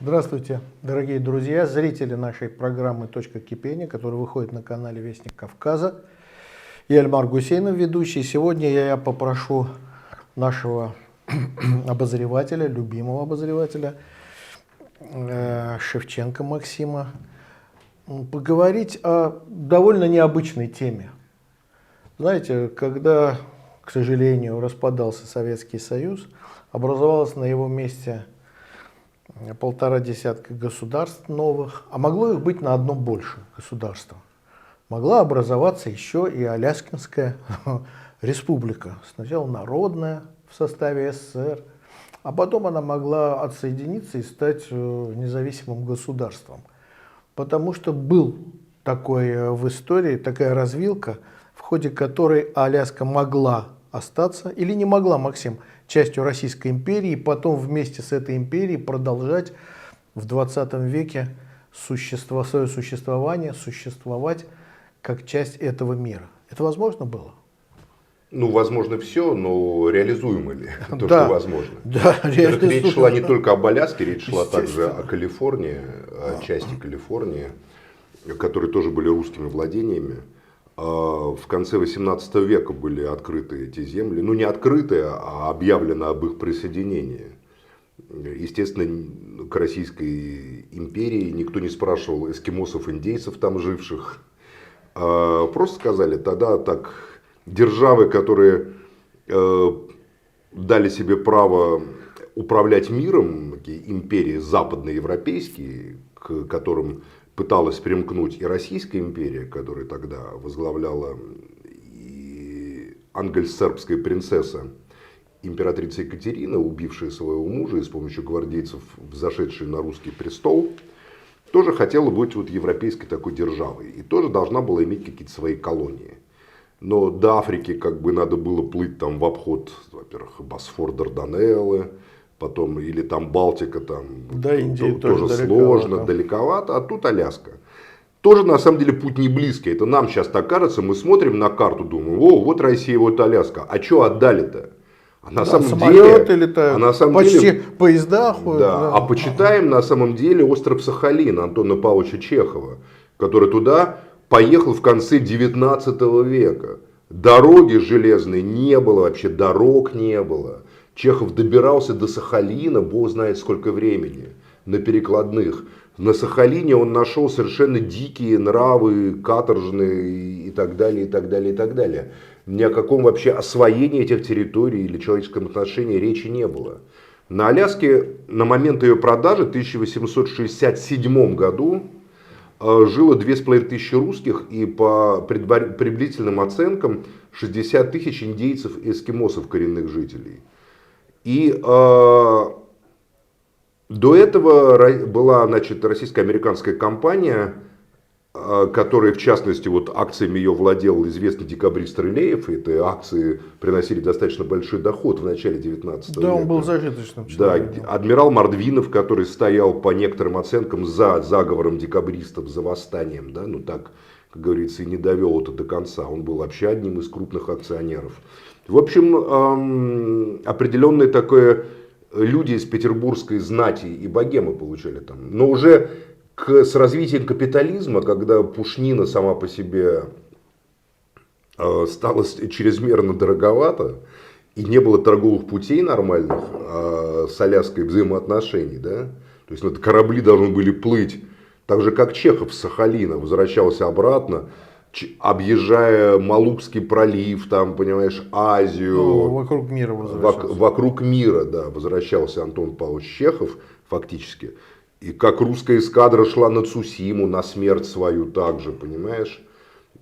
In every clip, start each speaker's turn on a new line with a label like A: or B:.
A: Здравствуйте, дорогие друзья, зрители нашей программы «Точка кипения», которая выходит на канале «Вестник Кавказа». Я Эльмар Гусейнов, ведущий. Сегодня я попрошу нашего обозревателя, любимого обозревателя Шевченко Максима поговорить о довольно необычной теме. Знаете, когда, к сожалению, распадался Советский Союз, образовалось на его месте 1,5 государств новых, а могло их быть на одно больше государство. Могла образоваться еще и Аляскинская республика. Сначала народная в составе СССР, а потом она могла отсоединиться и стать независимым государством. Потому что был такой в истории, такая развилка, в ходе которой Аляска могла остаться или не могла, Максим, частью Российской империи, и потом вместе с этой империей продолжать в 20 веке свое существование, существовать как часть этого мира. Это возможно было?
B: Ну, возможно все, но реализуемо ли то,
A: Да,
B: что возможно?
A: да,
B: Речь шла не только об Аляске, речь шла также о Калифорнии, о части Калифорнии, которые тоже были русскими владениями. В конце 18 века были открыты эти земли. Ну, не открыты, а объявлено об их присоединении. Естественно, к Российской империи никто не спрашивал эскимосов, индейцев там живших. Просто сказали, тогда так, державы, которые дали себе право управлять миром, такие империи западноевропейские, к которым пыталась примкнуть и Российская империя, которую тогда возглавляла и ангельсербская принцесса, императрица Екатерина, убившая своего мужа и с помощью гвардейцев взошедшая на русский престол, тоже хотела быть вот европейской такой державой. И тоже должна была иметь какие-то свои колонии. Но до Африки как бы надо было плыть там в обход, во-первых, Босфор, Дарданеллы, потом или там Балтика, там
A: до Индии
B: тоже сложно, далековато, а тут Аляска. Тоже на самом деле путь не близкий. Это нам сейчас так кажется, мы смотрим на карту, думаем, о, вот Россия, вот Аляска. А что отдали-то? А на самом
A: самолеты
B: деле,
A: летают, почти поезда ходят.
B: Да, а почитаем на самом деле остров Сахалин Антона Павловича Чехова, который туда поехал в конце 19 века. Дороги железной не было, вообще дорог не было. Чехов добирался до Сахалина, бог знает сколько времени, на перекладных. На Сахалине он нашел совершенно дикие нравы, каторжные и так далее, и так далее, и так далее. Ни о каком вообще освоении этих территорий или человеческом отношении речи не было. На Аляске на момент ее продажи в 1867 году жило 2500 русских и по приблизительным оценкам 60 тысяч индейцев и эскимосов, коренных жителей. И до этого была, значит, российско-американская компания, которой, в частности, вот акциями ее владел известный декабрист Рылеев. И эти акции приносили достаточно большой доход в начале 19 века.
A: Да, он был зажиточным человеком.
B: Да, адмирал Мордвинов, который стоял по некоторым оценкам за заговором декабристов, за восстанием, да, ну так, как говорится, и не довел это до конца. Он был вообще одним из крупных акционеров. В общем, определенное такое люди из петербургской знати и богемы получали там. Но уже с развитием капитализма, когда пушнина сама по себе стала чрезмерно дороговата, и не было торговых путей нормальных с Аляской взаимоотношений, да? То есть корабли должны были плыть, так же как Чехов с Сахалина возвращался обратно, объезжая Малукский пролив, там, понимаешь, Азию.
A: Ну, вокруг мира возвращался.
B: Вокруг мира, да, возвращался Антон Павлович Чехов фактически. И как русская эскадра шла на Цусиму, на смерть свою также, понимаешь.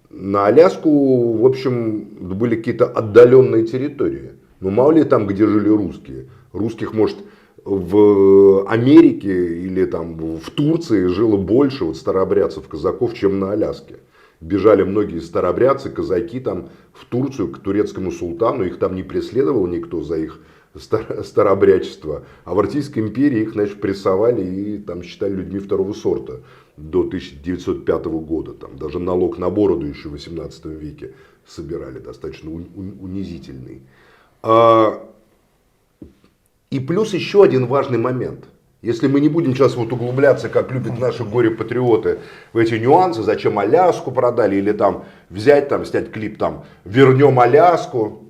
B: На Аляску, в общем, были какие-то отдаленные территории. Но мало ли там, где жили русские. Русских, может, в Америке или там в Турции жило больше вот старообрядцев, казаков, чем на Аляске. Бежали многие старообрядцы, казаки там в Турцию к турецкому султану, их там не преследовал никто за их старообрядчество. А в Российской империи их, значит, прессовали и там считали людьми второго сорта до 1905 года. Там даже налог на бороду еще в 18 веке собирали, достаточно унизительный. И плюс еще один важный момент. Если мы не будем сейчас вот углубляться, как любят наши горе-патриоты, в эти нюансы, зачем Аляску продали, или там взять, там, снять клип, там, вернем Аляску.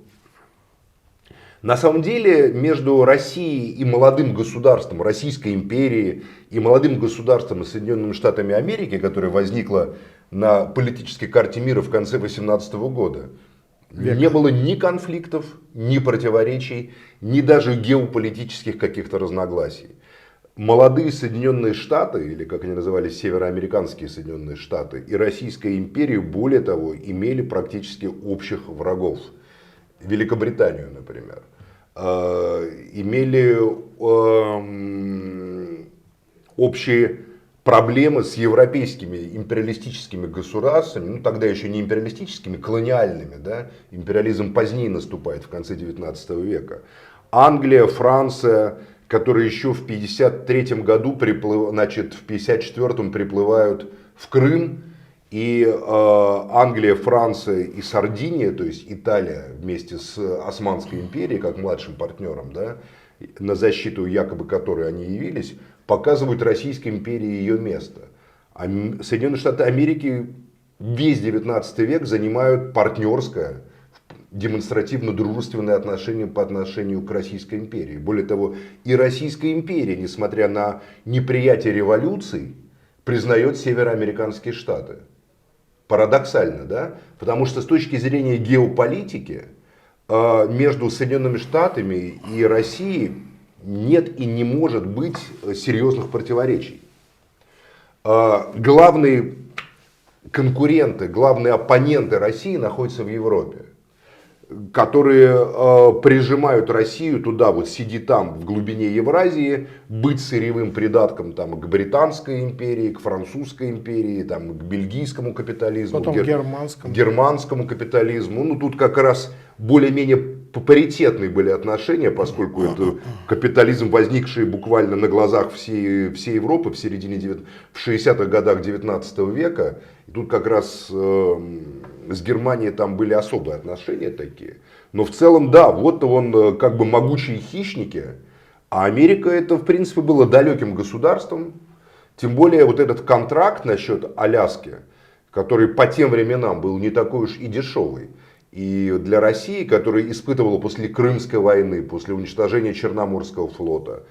B: На самом деле между Россией и молодым государством, Российской империей и молодым государством Соединенными Штатами Америки, которое возникло на политической карте мира в конце 18 года, не было ни конфликтов, ни противоречий, ни даже геополитических каких-то разногласий. Молодые Соединенные Штаты, или как они назывались, североамериканские Соединенные Штаты, и Российская империя, более того, имели практически общих врагов. Великобританию, например, имели общие проблемы с европейскими империалистическими государствами, ну тогда еще не империалистическими, колониальными, да? Империализм позднее наступает, в конце 19 века. Англия, Франция, которые еще в 1953 году, значит, в 1954 приплывают в Крым, и Англия, Франция и Сардиния, то есть Италия вместе с Османской империей, как младшим партнером, да, на защиту якобы которой они явились, показывают Российской империи ее место. А Соединенные Штаты Америки весь 19 век занимают партнерское, демонстративно-дружественное отношение по отношению к Российской империи. Более того, и Российская империя, несмотря на неприятие революций, признает североамериканские штаты. Парадоксально, да? Потому что с точки зрения геополитики между Соединенными Штатами и Россией нет и не может быть серьезных противоречий. Главные конкуренты, главные оппоненты России находятся в Европе, которые прижимают Россию туда, вот сиди там в глубине Евразии, быть сырьевым придатком там, к Британской империи, к Французской империи, там, к бельгийскому капитализму,
A: Потом
B: германскому капитализму. Ну тут как раз более-менее паритетные были отношения, поскольку это капитализм, возникший буквально на глазах всей Европы в середине, в 60-х годах 19 века. И тут как раз с Германией там были особые отношения такие. Но в целом, да, вот он как бы могучие хищники, а Америка это в принципе было далеким государством. Тем более вот этот контракт насчет Аляски, который по тем временам был не такой уж и дешевый. И для России, которая испытывала после Крымской войны, после уничтожения Черноморского флота,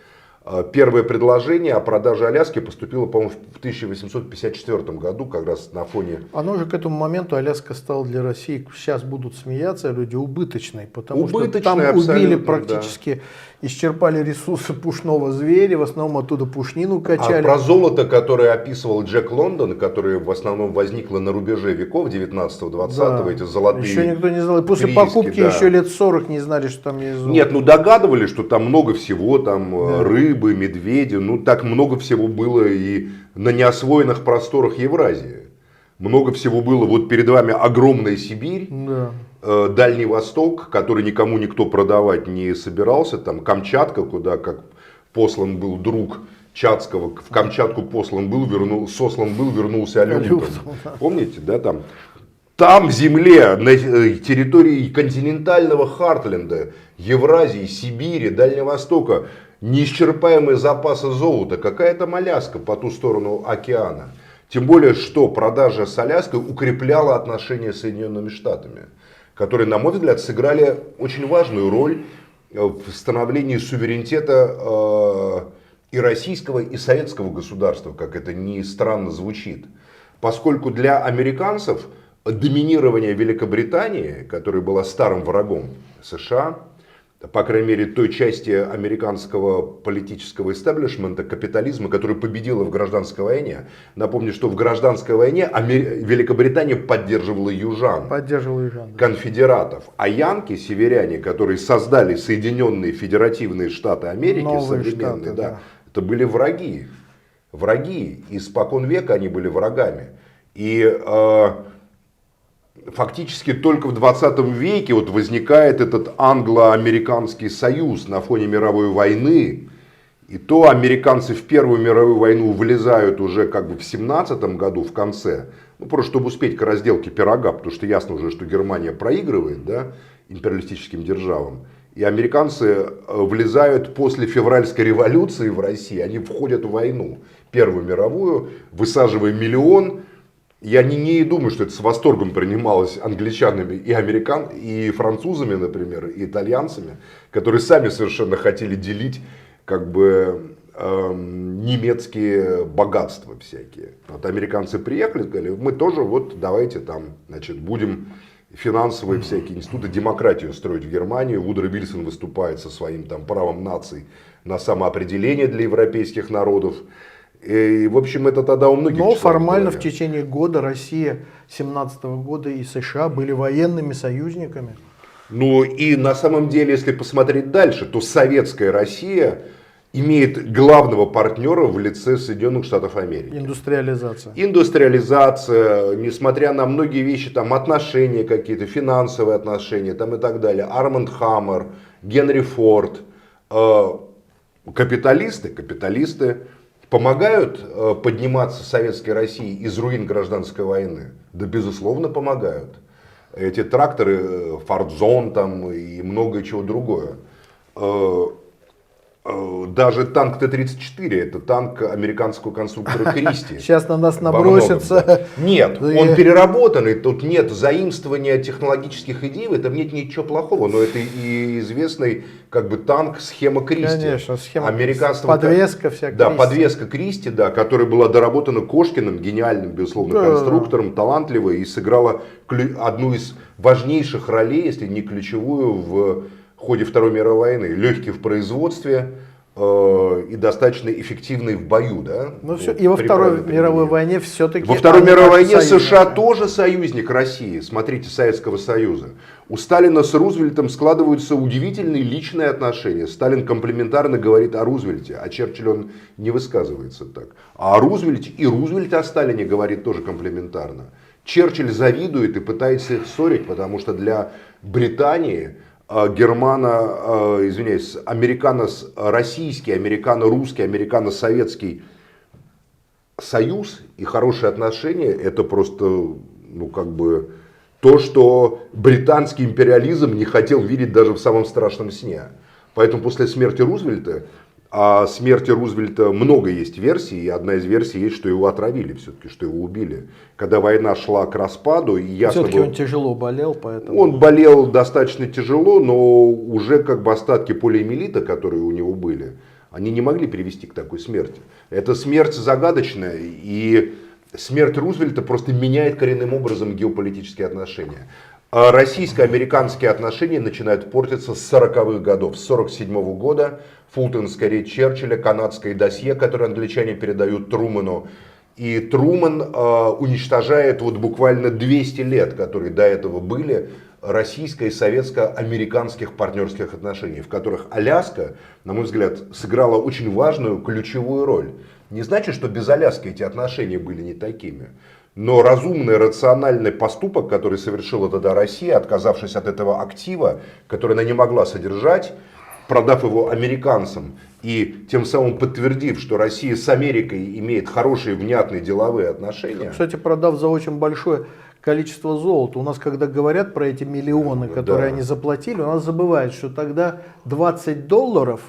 B: первое предложение о продаже Аляски поступило, по-моему, в 1854 году, как раз на фоне...
A: Оно же к этому моменту Аляска стала для России, сейчас будут смеяться люди, убыточной, потому что там убили практически, исчерпали ресурсы пушного зверя, в основном оттуда пушнину качали.
B: А про золото, которое описывал Джек Лондон, которое в основном возникло на рубеже веков 19-20, да, эти золотые...
A: Еще никто не знал, и после покупки еще лет 40 не знали, что там есть золото.
B: Нет, ну догадывались, что там много всего, там рыбы, медведи, ну так много всего было и на неосвоенных просторах Евразии. Много всего было, вот перед вами огромная Сибирь, Дальний Восток, который никому никто продавать не собирался, там Камчатка, куда как послан был друг Чацкого, в Камчатку сослан был, вернулся Алютом. Помните, да, там? Там в земле, на территории континентального Хартленда, Евразии, Сибири, Дальнего Востока, неисчерпаемые запасы золота, какая-то Аляска по ту сторону океана. Тем более, что продажа с Аляской укрепляла отношения с Соединенными Штатами, которые, на мой взгляд, сыграли очень важную роль в становлении суверенитета и российского, и советского государства, как это ни странно звучит. Поскольку для американцев доминирование Великобритании, которая была старым врагом США, по крайней мере, той части американского политического истеблишмента, капитализма, которая победила в гражданской войне. Напомню, что в гражданской войне Великобритания поддерживала южан, конфедератов. А янки, северяне, которые создали Соединенные Федеративные Штаты Америки,
A: новые
B: современные,
A: штаты, да,
B: это были враги. Враги. Испокон века они были врагами. И фактически только в 20 веке вот возникает этот англо-американский союз на фоне мировой войны. И то американцы в Первую мировую войну вылезают уже как бы в 17 году, в конце. Ну, просто чтобы успеть к разделке пирога, потому что ясно уже, что Германия проигрывает, да, империалистическим державам. И американцы влезают после февральской революции в Россию, они входят в войну, Первую мировую, высаживая миллион. Я не думаю, что это с восторгом принималось англичанами и французами, например, и итальянцами, которые сами совершенно хотели делить как бы немецкие богатства всякие. Вот американцы приехали, сказали, мы тоже вот давайте там, значит, будем финансовые всякие институты, демократию строить в Германии. Вудро Вильсон выступает со своим там правом наций на самоопределение для европейских народов. И, в общем, это тогда у многих.
A: Но формально в течение года Россия 17 года и США были военными союзниками.
B: Ну и на самом деле, если посмотреть дальше, то советская Россия имеет главного партнера в лице Соединенных Штатов Америки.
A: Индустриализация.
B: Индустриализация, несмотря на многие вещи, там отношения какие-то, финансовые отношения там, и так далее. Арманд Хаммер, Генри Форд, капиталисты помогают подниматься советской России из руин гражданской войны? Да, безусловно, помогают. Эти тракторы, Форд-Зон там и многое чего другое. Даже танк Т-34, это танк американского конструктора Кристи.
A: Сейчас на нас набросится.
B: Да. Нет, он переработанный, тут нет заимствования технологических идей, в этом нет ничего плохого, но это и известный как бы танк схема Кристи.
A: Конечно, схема подвеска всякая.
B: Да, подвеска Кристи, да, которая была доработана Кошкиным, гениальным, безусловно, конструктором, талантливой, и сыграла одну из важнейших ролей, если не ключевую, в ходе Второй мировой войны. Легкий в производстве и достаточно эффективный в бою. Да?
A: Ну, все. И во Второй мировой войне все-таки...
B: Во Второй мировой войне США тоже союзник России, смотрите, Советского Союза. У Сталина с Рузвельтом складываются удивительные личные отношения. Сталин комплиментарно говорит о Рузвельте, а Черчилль он не высказывается так. А о Рузвельте и Рузвельт о Сталине говорит тоже комплиментарно. Черчилль завидует и пытается их ссорить, потому что для Британии американо-российский, американо-русский, американо-советский союз и хорошие отношения — это просто, ну, как бы то, что британский империализм не хотел видеть даже в самом страшном сне. Поэтому после смерти Рузвельта, о смерти Рузвельта много есть версий, и одна из версий есть, что его отравили все-таки, что его убили. Когда война шла к распаду, и ясно
A: все-таки
B: было,
A: он тяжело болел, поэтому...
B: Он болел достаточно тяжело, но уже как бы остатки полиомиелита, которые у него были, они не могли привести к такой смерти. Эта смерть загадочная, и смерть Рузвельта просто меняет коренным образом геополитические отношения. А российско-американские отношения начинают портиться с 40-х годов. С 1947 года фултонская речь Черчилля, канадское досье, которое англичане передают Трумэну. И Трумэн уничтожает вот буквально 200 лет, которые до этого были, российско- и советско-американских партнерских отношений, в которых Аляска, на мой взгляд, сыграла очень важную, ключевую роль. Не значит, что без Аляски эти отношения были не такими. Но разумный, рациональный поступок, который совершила тогда Россия, отказавшись от этого актива, который она не могла содержать, продав его американцам и тем самым подтвердив, что Россия с Америкой имеет хорошие, внятные деловые отношения.
A: Кстати, продав за очень большое количество золота. У нас, когда говорят про эти миллионы, которые они заплатили, у нас забывают, что тогда $20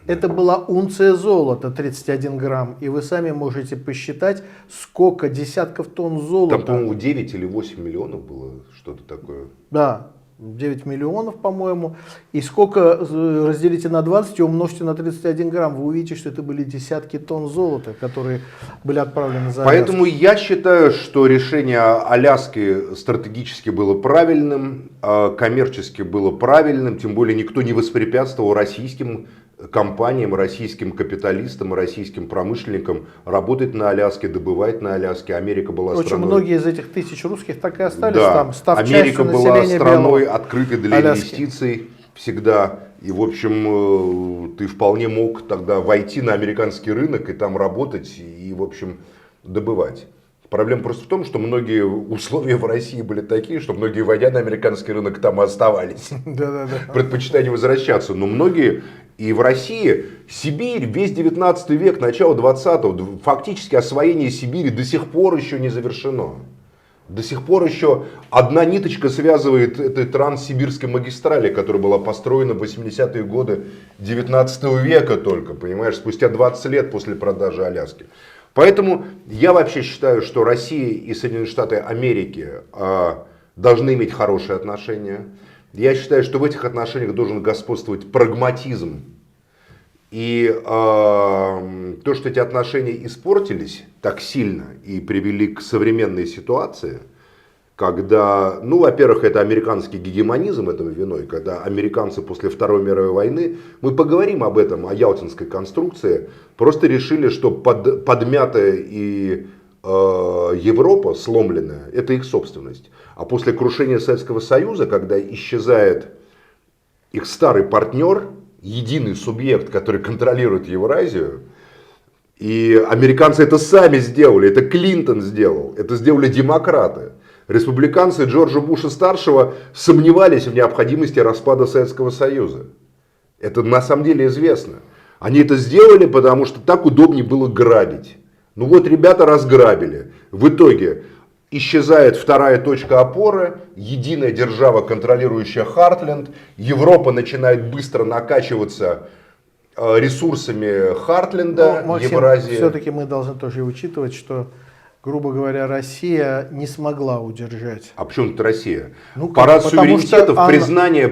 A: это была унция золота, 31 грамм. И вы сами можете посчитать, сколько десятков тонн золота.
B: Там, по-моему, 9 или 8 миллионов было, что-то такое.
A: Да, 9 миллионов, по-моему. И сколько разделите на 20 и умножьте на 31 грамм, вы увидите, что это были десятки тонн золота, которые были отправлены за Аляску.
B: Поэтому я считаю, что решение Аляски стратегически было правильным, коммерчески было правильным, тем более никто не воспрепятствовал российским компаниям, российским капиталистам, российским промышленникам работать на Аляске, добывать на Аляске. Америка была
A: очень
B: страной...
A: многие из этих тысяч русских так и остались там, став
B: Америка
A: частью
B: была
A: населения
B: страной,
A: белого
B: открытой для
A: Аляски.
B: инвестиций всегда. И, в общем, ты вполне мог тогда войти на американский рынок и там работать и, в общем, добывать. Проблема просто в том, что многие условия в России были такие, что многие, войдя на американский рынок, там и оставались. Предпочитая не возвращаться. Но многие и в России, Сибирь, весь 19 век, начало 20-го, фактически освоение Сибири до сих пор еще не завершено. До сих пор еще одна ниточка связывает этой транссибирской магистрали, которая была построена в 80-е годы 19 века только, понимаешь, спустя 20 лет после продажи Аляски. Поэтому я вообще считаю, что Россия и Соединенные Штаты Америки должны иметь хорошие отношения. Я считаю, что в этих отношениях должен господствовать прагматизм. И то, что эти отношения испортились так сильно и привели к современной ситуации, когда, ну, во-первых, это американский гегемонизм этого виной, когда американцы после Второй мировой войны, мы поговорим об этом, о Ялтинской конструкции, просто решили, что подмятая и Европа сломленная, это их собственность. А после крушения Советского Союза, когда исчезает их старый партнер, единый субъект, который контролирует Евразию, и американцы это сами сделали, это Клинтон сделал, это сделали демократы. Республиканцы Джорджа Буша-старшего сомневались в необходимости распада Советского Союза. Это на самом деле известно. Они это сделали, потому что так удобнее было грабить. Ну вот ребята разграбили. В итоге исчезает вторая точка опоры, единая держава, контролирующая Хартленд. Европа начинает быстро накачиваться ресурсами Хартленда,
A: Максим,
B: Евразии.
A: все-таки мы должны тоже учитывать, что, грубо говоря, Россия не смогла удержать.
B: А почему тут Россия?
A: Ну, как?
B: Парад
A: Потому
B: суверенитетов,
A: что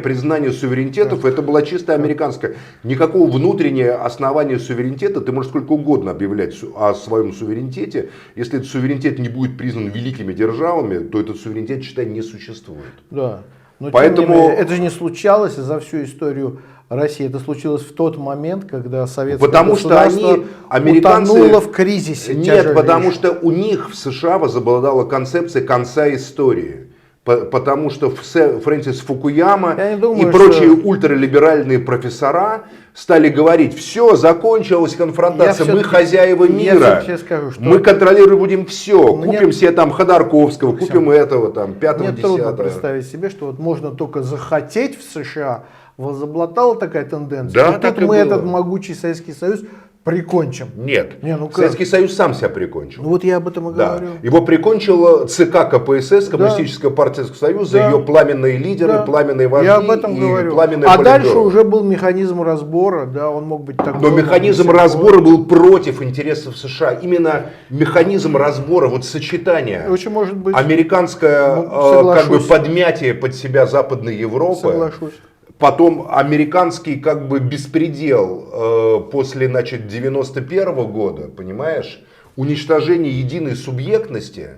B: признание суверенитетов, это была чисто американская. Никакого внутреннего основания суверенитета, ты можешь сколько угодно объявлять о своем суверенитете. Если этот суверенитет не будет признан великими державами, то этот суверенитет, считай, не существует.
A: Да. Но
B: Поэтому
A: тем не менее, это же не случалось за всю историю России. Это случилось в тот момент, когда советское
B: потому что
A: государство
B: они, американцы,
A: утонуло в кризисе.
B: Нет, потому что у них в США возобладала концепция конца истории. Потому что Фрэнсис Фукуяма и прочие ультралиберальные профессора стали говорить: все, закончилась конфронтация, мы хозяева мира,
A: скажу, что
B: мы контролировать будем все, купим себе там Ходорковского, купим этого, там, 5-10.
A: Мне трудно представить себе, что вот можно только захотеть в США, возобладала такая тенденция,
B: Да,
A: что
B: так
A: тут
B: и
A: мы
B: было.
A: этот могучий Советский Союз прикончим.
B: Нет,
A: ну как?
B: Советский Союз сам себя прикончил.
A: Ну вот я об этом и
B: Да.
A: говорю.
B: Его прикончила ЦК КПСС, Коммунистического партия Союза,
A: Да.
B: ее пламенные лидеры,
A: Да.
B: пламенные вожди
A: Я об этом
B: и
A: говорю.
B: пламенные
A: А
B: политбюро.
A: дальше уже был механизм разбора, да, он мог быть такой.
B: Но механизм разбора был против интересов США. Именно механизм разбора, вот сочетание,
A: Очень может быть.
B: американское как бы подмятие под себя Западной Европы,
A: Соглашусь.
B: потом американский как бы беспредел после, значит, 91 года, понимаешь, уничтожение единой субъектности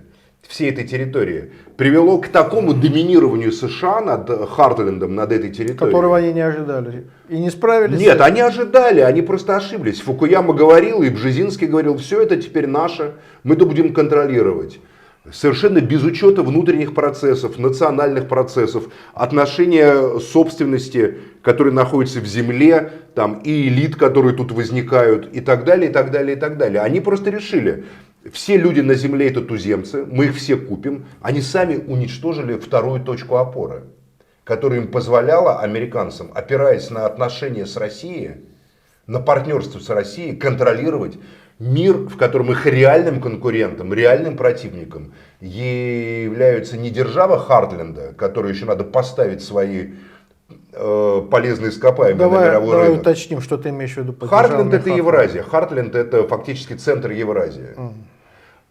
B: всей этой территории привело к такому доминированию США над Хартлендом, над этой территорией.
A: Которого они не ожидали. И не справились.
B: Нет, они ожидали, они просто ошиблись. Фукуяма говорил, и Бжезинский говорил: все это теперь наше, мы это будем контролировать. Совершенно без учета внутренних процессов, национальных процессов, отношения собственности, которые находятся в земле, там, и элит, которые тут возникают, и так далее, и так далее, и так далее. Они просто решили: все люди на земле это туземцы, мы их все купим. Они сами уничтожили вторую точку опоры, которая им позволяла, американцам, опираясь на отношения с Россией, на партнерство с Россией, контролировать мир, в котором их реальным конкурентом, реальным противником являются не держава Хартленда, которой еще надо поставить свои полезные ископаемые на мировой
A: Давай
B: рынок.
A: уточним, что ты имеешь в виду. под
B: Хартленд это
A: державной
B: Евразия. Хартленд это фактически центр Евразии.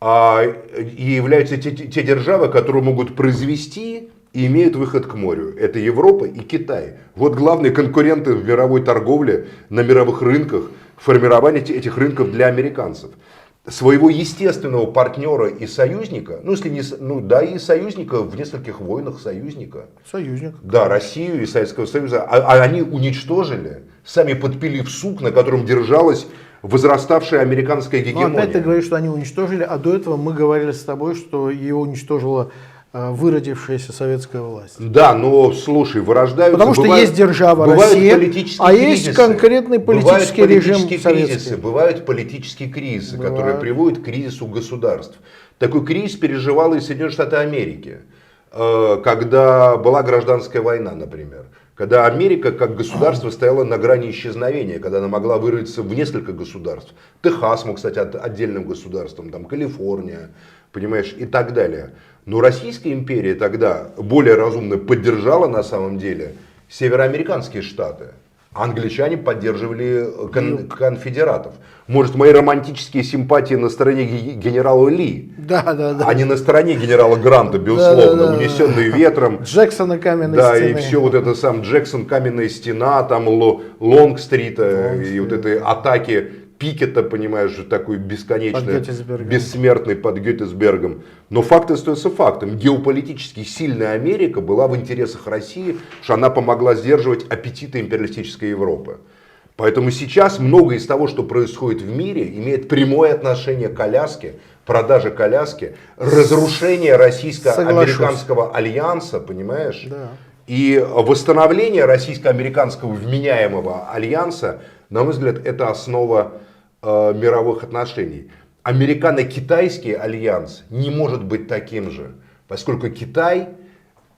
B: И являются те державы, которые могут произвести и имеют выход к морю. Это Европа и Китай. Вот главные конкуренты в мировой торговле, на мировых рынках, формирование этих рынков для американцев. Своего естественного партнера и союзника, ну если не, ну да, и союзника в нескольких войнах, союзника.
A: Союзник.
B: Да, Россию и Советского Союза, а они уничтожили, сами подпилив сук, на котором держалась возраставшая американская
A: Но
B: гегемония.
A: опять ты говоришь, что они уничтожили, а до этого мы говорили с тобой, что ее уничтожила выродившаяся советская власть.
B: Да, но слушай, вырождаются...
A: Потому что есть держава Россия, а есть конкретный политический режим советский.
B: Бывают политические кризисы, которые приводят к кризису государств. Такой кризис переживала и Соединенные Штаты Америки, когда была гражданская война, например. Когда Америка как государство стояла на грани исчезновения, когда она могла вырваться в несколько государств. Техас мог стать отдельным государством, там Калифорния, понимаешь, и так далее. Но Российская империя тогда более разумно поддержала на самом деле североамериканские штаты. А англичане поддерживали конфедератов. Может, мои романтические симпатии на стороне генерала Ли,
A: Да.
B: а не на стороне генерала Гранта, безусловно,
A: Да.
B: унесенный ветром.
A: Джексона каменной
B: Да,
A: стены.
B: и все вот это сам Джексон, каменная стена, там Лонгстрита, и вот этой атаки Пикета, понимаешь, такой бесконечный,
A: Под Геттисбергом.
B: бессмертный под Геттисбергом. Но факт остается фактом. Геополитически сильная Америка была в интересах России, что она помогла сдерживать аппетиты империалистической Европы. Поэтому сейчас многое из того, что происходит в мире, имеет прямое отношение к Аляске, продаже Аляски, разрушение российско-американского альянса, понимаешь?
A: Да.
B: И восстановление российско-американского вменяемого альянса, на мой взгляд, это основа мировых отношений. Американо-китайский альянс не может быть таким же, поскольку Китай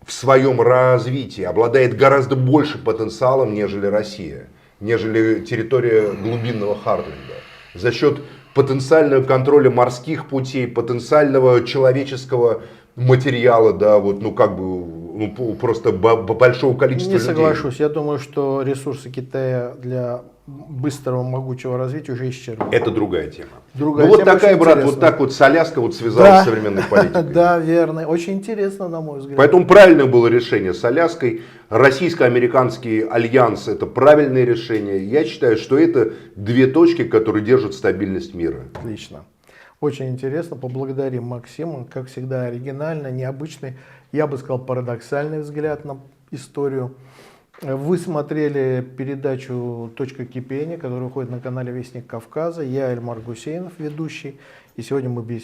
B: в своем развитии обладает гораздо больше потенциалом, нежели Россия, нежели территория глубинного Хартленда. За счет потенциального контроля морских путей, потенциального человеческого материала, да, вот, ну как бы, просто большого количества
A: Не
B: людей.
A: соглашусь. Я думаю, что ресурсы Китая для быстрого, могучего развития уже исчерпаны.
B: Это другая тема.
A: Другая
B: Ну вот
A: тема,
B: такая,
A: очень
B: брат,
A: интересная.
B: вот так вот Аляска вот связалась с современной политикой.
A: Да, верно. Очень интересно, на мой взгляд.
B: Поэтому правильное было решение с Аляской. Российско-американский альянс — это правильное решение. Я считаю, что это две точки, которые держат стабильность мира.
A: Отлично. Очень интересно. Поблагодарим Максима. Как всегда, оригинальный, необычный, я бы сказал, парадоксальный взгляд на историю. Вы смотрели передачу «Точка кипения», которая выходит на канале «Вестник Кавказа». Я Эльмар Гусейнов, ведущий. И сегодня мы беседуем